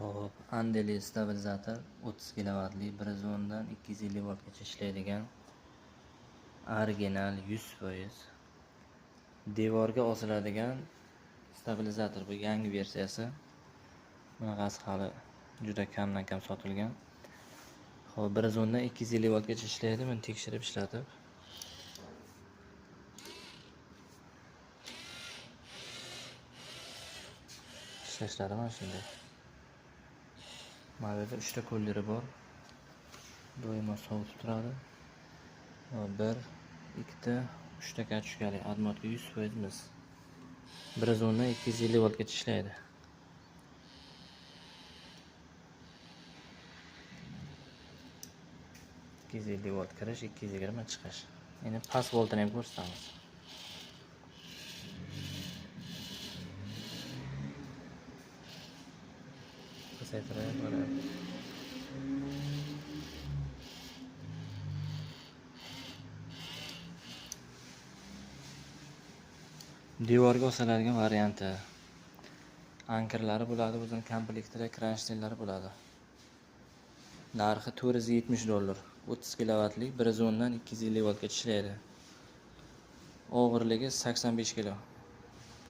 Hop, Andeli stabilizator 30 kilovatli, bir zondan 250 voltgacha ishlaydigan original 100%. Devorga osiladigan stabilizator, bu yangi versiyasi. Bunaqasi hali juda kamdan kam sotilgan. Hop, bir zondan 250 voltgacha ishlaydi. Buni tekshirib ishlatib ishlashlari mana shunday. Mana bu 3 ta ko'llari bor. Doimo sovutib turadi. 1, 2 ta, 3 ta kartochkali admotga 100% mis. Bir zondan 250 voltgacha ishlaydi. volt kirish, 220 chiqish. Endi past voltini ham ko'rsatamiz. Pasaytirib bo'ladi. Devorga osiladigan varianti. Ankrlari bo'ladi, o'zining komplektiga kranshtenlari bo'ladi. Narxi $470. 30 kilovatlik, bir zondan 250 voltgacha ishlaydi. Og'irligi 85 kilo.